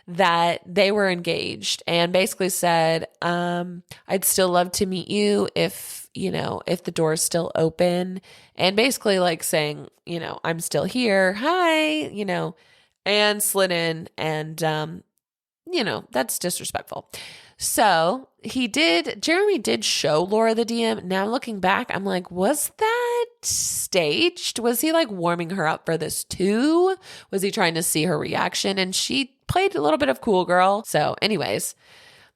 that they were engaged, and basically said, I'd still love to meet you if the door is still open, and basically like saying, I'm still here. Hi, and slid in, and, that's disrespectful. So Jeremy did show Laura the DM. Now looking back, I'm like, was that staged? Was he like warming her up for this too? Was he trying to see her reaction? And she played a little bit of cool girl. So anyways,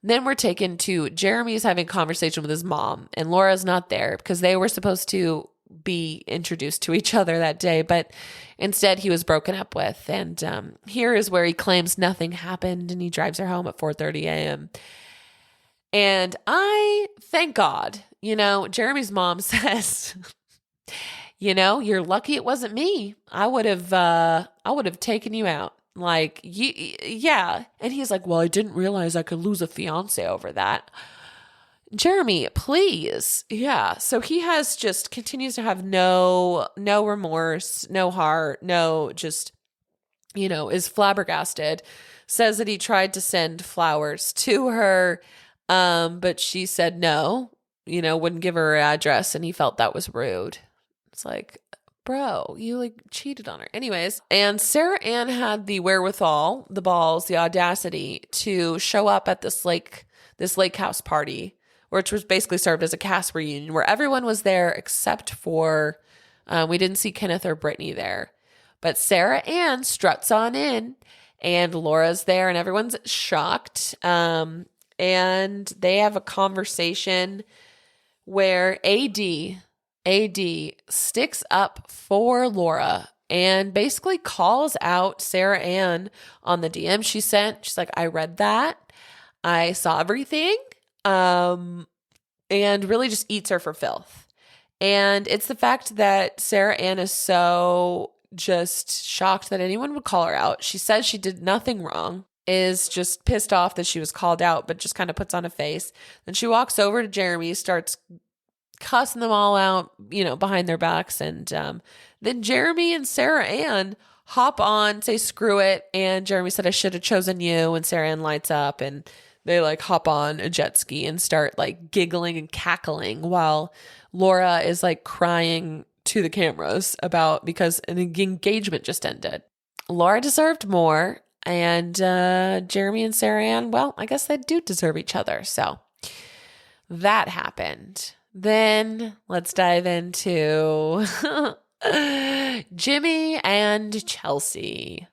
then we're taken to Jeremy's having a conversation with his mom, and Laura's not there because they were supposed to be introduced to each other that day, but instead he was broken up with. And here is where he claims nothing happened, and he drives her home at 4:30 a.m. And I thank God, Jeremy's mom says, you're lucky it wasn't me. I would have taken you out. Like, yeah. And he's like, well, I didn't realize I could lose a fiance over that. Jeremy, please. Yeah. So he continues to have no remorse, no heart, is flabbergasted. Says that he tried to send flowers to her, but she said no, wouldn't give her address, and he felt that was rude. It's like, bro, you like cheated on her. Anyways, and Sarah Ann had the wherewithal, the balls, the audacity to show up at this lake house party, which was basically served as a cast reunion, where everyone was there except for, we didn't see Kenneth or Brittany there. But Sarah Ann struts on in, and Laura's there, and everyone's shocked. And they have a conversation where AD sticks up for Laura and basically calls out Sarah Ann on the DM she sent. She's like, I read that. I saw everything. And really just eats her for filth. And it's the fact that Sarah Ann is so just shocked that anyone would call her out. She says she did nothing wrong, is just pissed off that she was called out, but just kind of puts on a face. Then she walks over to Jeremy, starts cussing them all out, behind their backs. And then Jeremy and Sarah Ann hop on, say screw it. And Jeremy said, I should have chosen you. And Sarah Ann lights up, and they like hop on a jet ski and start like giggling and cackling while Laura is like crying to the cameras because an engagement just ended. Laura deserved more. And Jeremy and Sarah Ann, well, I guess they do deserve each other. So that happened. Then let's dive into Jimmy and Chelsea.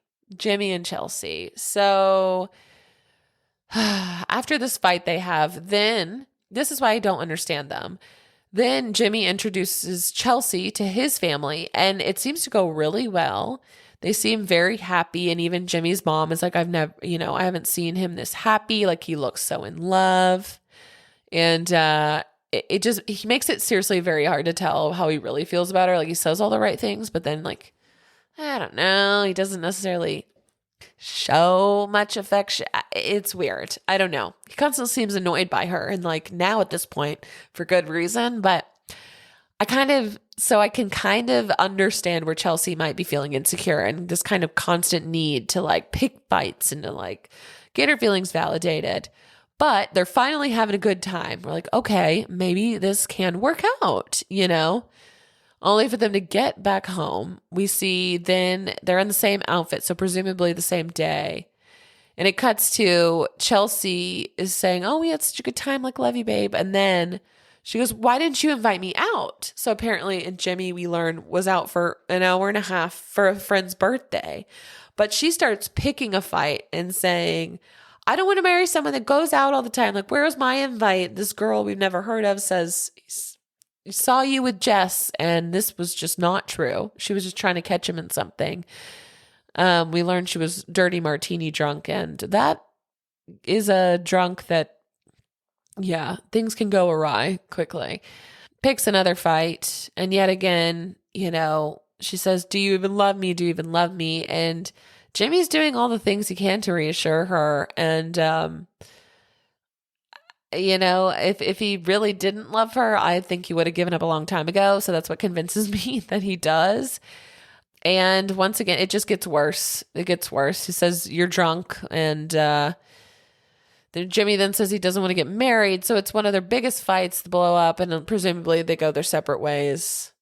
So after this fight they have, then this is why I don't understand them. Then Jimmy introduces Chelsea to his family, and it seems to go really well. They seem very happy, and even Jimmy's mom is like, I haven't seen him this happy. Like, he looks so in love. And he makes it seriously very hard to tell how he really feels about her. Like, he says all the right things, but then like, I don't know, he doesn't necessarily show much affection. It's weird. I don't know. He constantly seems annoyed by her, and like now at this point for good reason, but I can kind of understand where Chelsea might be feeling insecure and this kind of constant need to like pick fights and to like get her feelings validated. But they're finally having a good time. We're like, okay, maybe this can work out, only for them to get back home. We see then they're in the same outfit, so presumably the same day. And it cuts to Chelsea is saying, oh, we had such a good time, like, love you, babe. And then she goes, why didn't you invite me out? So apparently, and Jimmy, we learn, was out for an hour and a half for a friend's birthday. But she starts picking a fight and saying, I don't want to marry someone that goes out all the time. Like, where was my invite? This girl we've never heard of says, saw you with Jess, and this was just not true. She was just trying to catch him in something. We learned she was dirty martini drunk, and that is a drunk that, yeah, things can go awry quickly. Picks another fight, and yet again, she says, do you even love me? Do you even love me? And Jimmy's doing all the things he can to reassure her. And, if he really didn't love her, I think he would have given up a long time ago. So that's what convinces me that he does. And once again, it just gets worse. It gets worse. He says, you're drunk. And then Jimmy then says he doesn't want to get married. So it's one of their biggest fights to blow up. And presumably they go their separate ways.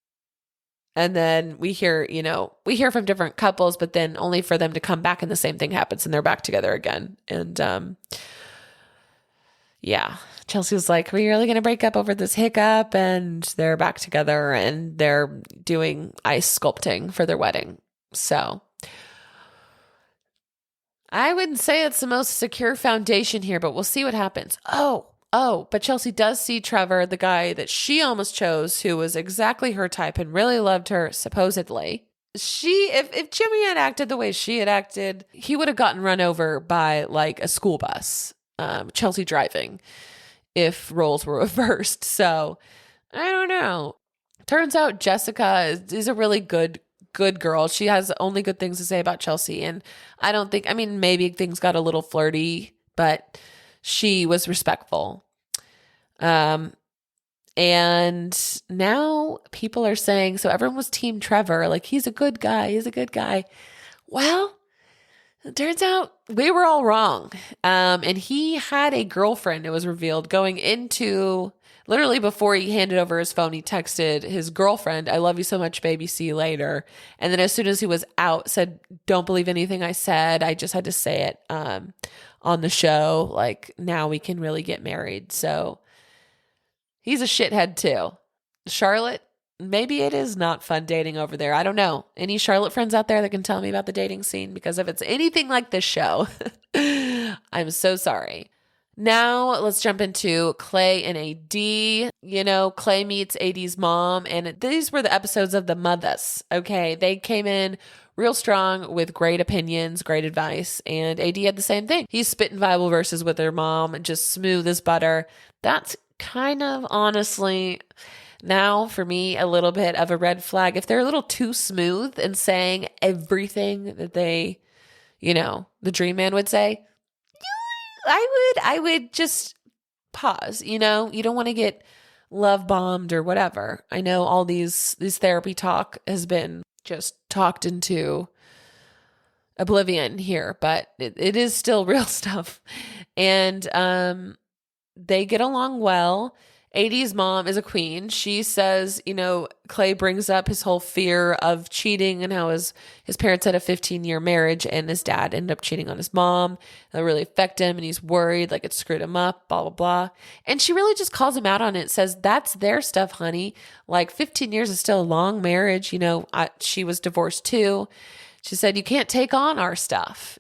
And then we hear from different couples, but then only for them to come back and the same thing happens and they're back together again. And yeah, Chelsea was like, are we really going to break up over this hiccup? And they're back together and they're doing ice sculpting for their wedding. So I wouldn't say it's the most secure foundation here, but we'll see what happens. But Chelsea does see Trevor, the guy that she almost chose, who was exactly her type and really loved her, supposedly. If Jimmy had acted the way she had acted, he would have gotten run over by like a school bus, Chelsea driving, if roles were reversed. So I don't know. Turns out Jessica is a really good girl. She has only good things to say about Chelsea. And maybe things got a little flirty, but she was respectful. And now people are saying, so everyone was team Trevor, like, he's a good guy. Well, it turns out we were all wrong. And he had a girlfriend, it was revealed, going into, literally before he handed over his phone, he texted his girlfriend, I love you so much, baby, see you later. And then as soon as he was out, said, don't believe anything I said. I just had to say it on the show. Like, now we can really get married. So he's a shithead too. Charlotte, maybe it is not fun dating over there. I don't know. Any Charlotte friends out there that can tell me about the dating scene? Because if it's anything like this show, I'm so sorry. Now let's jump into Clay and AD. Clay meets AD's mom, and these were the episodes of the mothers. Okay. They came in real strong with great opinions, great advice, and AD had the same thing. He's spitting Bible verses with her mom and just smooth as butter. That's kind of, honestly, now for me, a little bit of a red flag. If they're a little too smooth and saying everything that they, the dream man would say, I would just pause. You don't want to get love bombed or whatever. I know all these therapy talk has been just talked into oblivion here, but it is still real stuff. And they get along well. AD's mom is a queen. She says, Clay brings up his whole fear of cheating and how his parents had a 15-year marriage and his dad ended up cheating on his mom. That really affected him and he's worried like it screwed him up, blah, blah, blah. And she really just calls him out on it, says, that's their stuff, honey. Like 15 years is still a long marriage. She was divorced too. She said, you can't take on our stuff,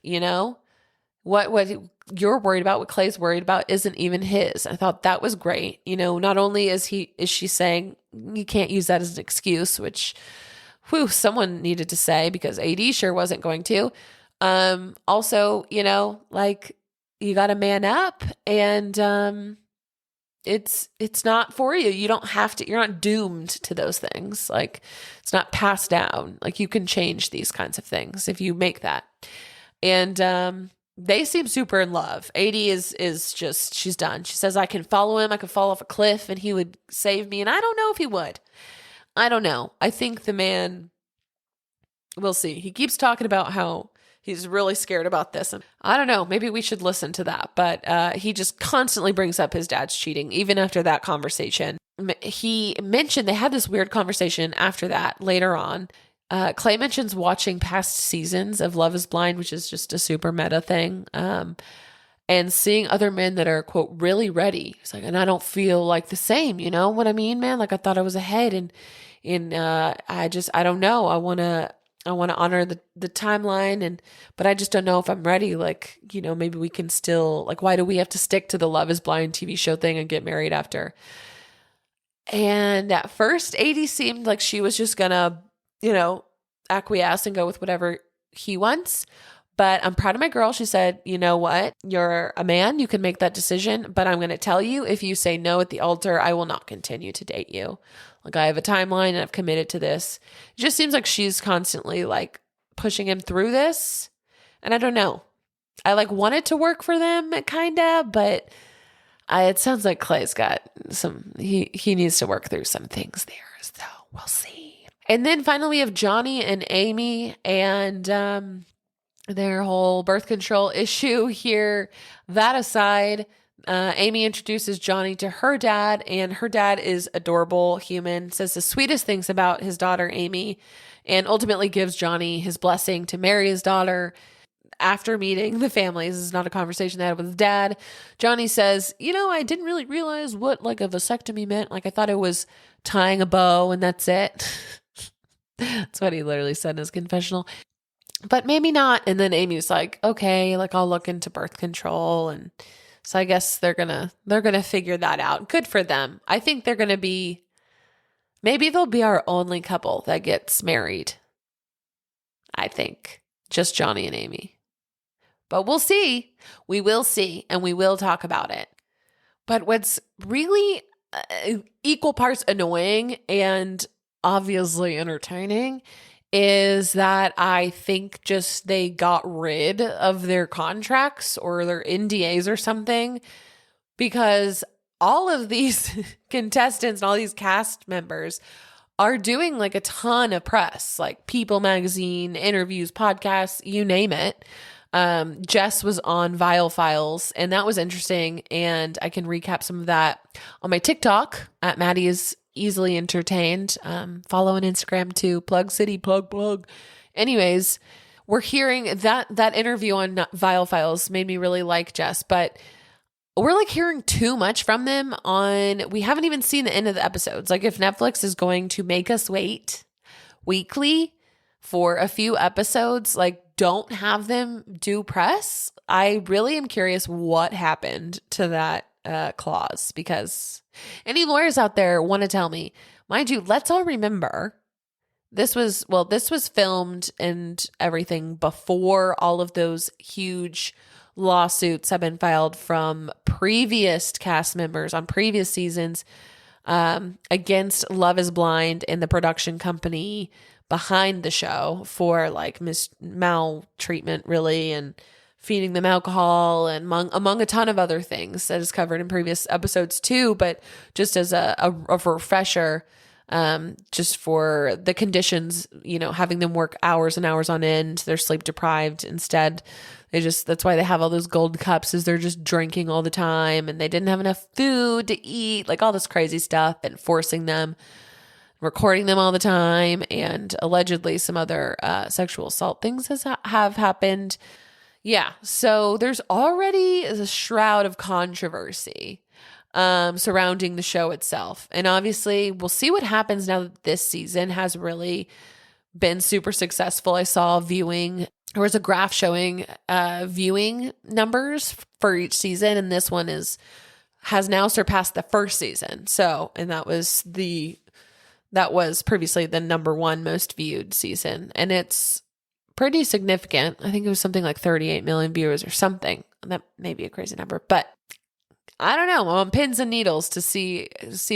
What you're worried about, what Clay's worried about isn't even his. I thought that was great. Not only is she saying you can't use that as an excuse, which someone needed to say because AD sure wasn't going to. Also, like, you got to man up and it's not for you. You don't have to, you're not doomed to those things. Like, it's not passed down. Like, you can change these kinds of things if you make that. And they seem super in love. AD is just, she's done. She says, I can follow him. I could fall off a cliff and he would save me. And I don't know if he would. I don't know. I think the man, we'll see. He keeps talking about how He's really scared about this. And I don't know, maybe we should listen to that. But he just constantly brings up his dad's cheating, even after that conversation. He mentioned they had this weird conversation after that later on. Clay mentions watching past seasons of Love is Blind, which is just a super meta thing. And seeing other men that are, quote, really ready. He's like, and I don't feel like the same, you know what I mean, man? Like I thought I was ahead and I don't know. I want to honor the timeline but I just don't know if I'm ready. Like, you know, maybe we can still, like, why do we have to stick to the Love is Blind TV show thing and get married after? And at first, AD seemed like she was just gonna, you know, acquiesce and go with whatever he wants. But I'm proud of my girl. She said, you know what? You're a man. You can make that decision. But I'm going to tell you, if you say no at the altar, I will not continue to date you. Like, I have a timeline and I've committed to this. It just seems like she's constantly like pushing him through this. And I don't know. I like want it to work for them, kind of, but it sounds like Clay's got he needs to work through some things there. So we'll see. And then finally we have Johnny and Amy and their whole birth control issue here. That aside, Amy introduces Johnny to her dad, and her dad is adorable human, says the sweetest things about his daughter, Amy, and ultimately gives Johnny his blessing to marry his daughter. After meeting the families, this is not a conversation they had with his dad. Johnny says, you know, I didn't really realize what like a vasectomy meant. Like I thought it was tying a bow and that's it. That's what he literally said in his confessional. But maybe not. And then Amy's like, okay, like I'll look into birth control. And so I guess they're gonna figure that out. Good for them. I think they're gonna be, maybe they'll be our only couple that gets married. I think just Johnny and Amy. But we'll see. We will see, and we will talk about it. But what's really equal parts annoying and obviously entertaining is that I think just they got rid of their contracts or their NDAs or something, because all of these contestants and all these cast members are doing like a ton of press, like People magazine, interviews, podcasts, you name it. Jess was on Vial Files, and that was interesting. And I can recap some of that on my TikTok at Maddy is easily entertained. Follow on Instagram too. Plug City, plug. Anyways, we're hearing that interview on Vial Files made me really like Jess, but we're like hearing too much from them we haven't even seen the end of the episodes. Like if Netflix is going to make us wait weekly for a few episodes, like don't have them do press. I really am curious what happened to that clause, because any lawyers out there want to tell me. Mind you, let's all remember this was filmed and everything before all of those huge lawsuits have been filed from previous cast members on previous seasons against Love is Blind and the production company behind the show for like maltreatment, really, and feeding them alcohol and among a ton of other things that is covered in previous episodes too. But just as a refresher, just for the conditions, you know, having them work hours and hours on end, they're sleep deprived instead. That's why they have all those gold cups, is they're just drinking all the time, and they didn't have enough food to eat, like all this crazy stuff, and forcing them, recording them all the time, and allegedly some other sexual assault things have happened. Yeah, so there's already a shroud of controversy surrounding the show itself. And obviously, we'll see what happens now that this season has really been super successful. I saw there was a graph showing viewing numbers for each season, and this one has now surpassed the first season. So, and that was previously the number one most viewed season, and it's pretty significant. I think it was something like 38 million viewers or something. That may be a crazy number, but I don't know. I'm on pins and needles to see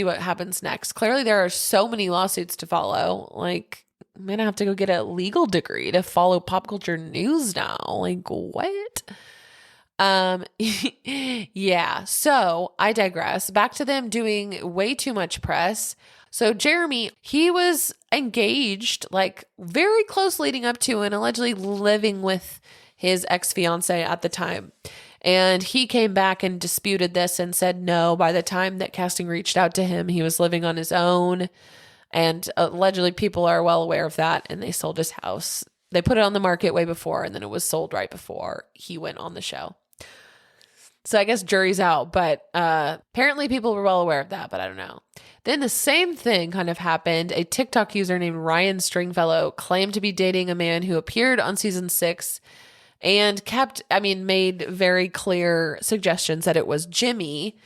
what happens next. Clearly, there are so many lawsuits to follow. Like, I'm gonna have to go get a legal degree to follow pop culture news now. Like, what? Yeah. So I digress. Back to them doing way too much press. So Jeremy, he was engaged, like very close leading up to and allegedly living with his ex-fiance at the time. And he came back and disputed this and said no, by the time that casting reached out to him, he was living on his own. And allegedly people are well aware of that, and they sold his house. They put it on the market way before, and then it was sold right before he went on the show. So I guess jury's out, but apparently people were well aware of that, but I don't know. Then the same thing kind of happened. A TikTok user named Ryan Stringfellow claimed to be dating a man who appeared on season 6 and made very clear suggestions that it was Jimmy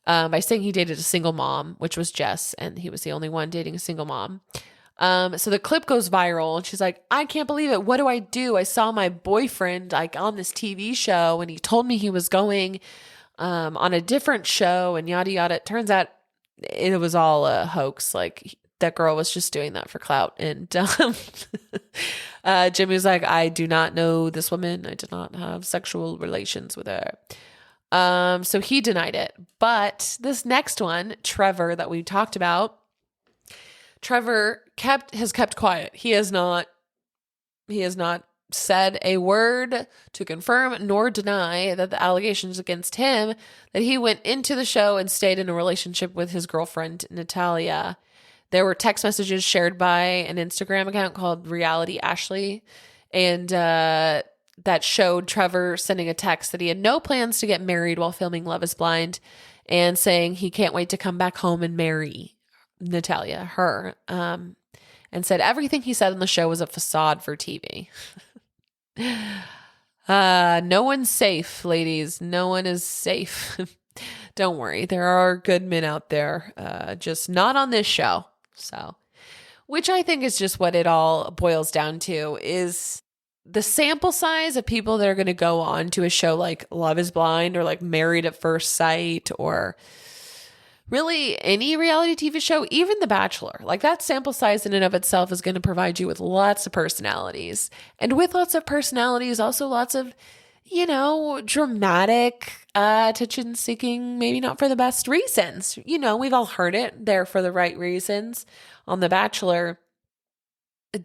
by saying he dated a single mom, which was Jess, and he was the only one dating a single mom. So the clip goes viral, and she's like, I can't believe it. What do I do? I saw my boyfriend like on this TV show, and he told me he was going on a different show, and yada yada. It turns out it was all a hoax. Like, that girl was just doing that for clout. And Jimmy was like, I do not know this woman. I did not have sexual relations with her. So he denied it. But this next one, Trevor, that we talked about, Trevor has kept quiet. He has not said a word to confirm nor deny that the allegations against him, that he went into the show and stayed in a relationship with his girlfriend, Natalia. There were text messages shared by an Instagram account called Reality Ashley, and that showed Trevor sending a text that he had no plans to get married while filming Love is Blind, and saying he can't wait to come back home and marry Natalia, her, and said everything he said on the show was a facade for TV. No one's safe, ladies. No one is safe. Don't worry. There are good men out there, just not on this show. So, which I think is just what it all boils down to, is the sample size of people that are going to go on to a show like Love is Blind or like Married at First Sight or really any reality TV show, even The Bachelor. Like, that sample size in and of itself is going to provide you with lots of personalities. And with lots of personalities, also lots of, dramatic, attention-seeking, maybe not for the best reasons. We've all heard it. They're for the right reasons on The Bachelor. I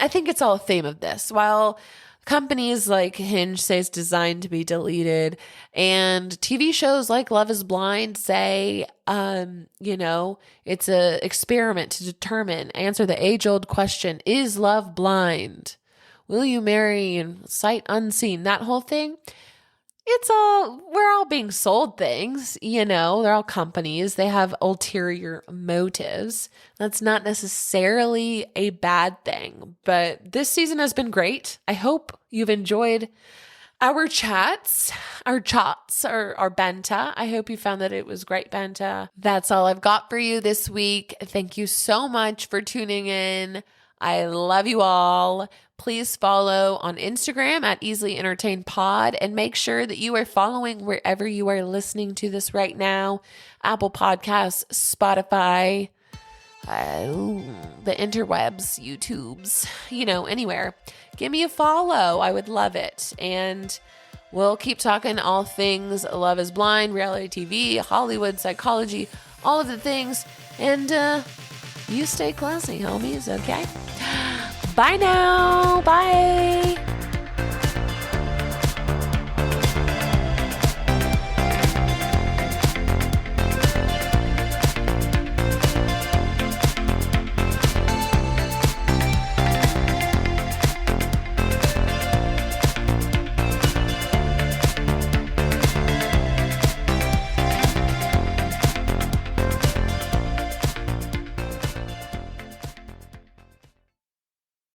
think it's all a theme of this. While companies like Hinge say it's designed to be deleted, and TV shows like Love is Blind say, it's an experiment to answer the age-old question, is love blind? Will you marry in sight unseen? That whole thing. We're all being sold things, they're all companies. They have ulterior motives. That's not necessarily a bad thing, but this season has been great. I hope you've enjoyed our chats, our banta. I hope you found that it was great banta. That's all I've got for you this week. Thank you so much for tuning in. I love you all. Please follow on Instagram at Easily Entertained Pod, and make sure that you are following wherever you are listening to this right now. Apple Podcasts, Spotify, the interwebs, YouTubes, anywhere. Give me a follow. I would love it. And we'll keep talking all things Love is Blind, reality TV, Hollywood, psychology, all of the things. And you stay classy, homies, okay? Bye now. Bye.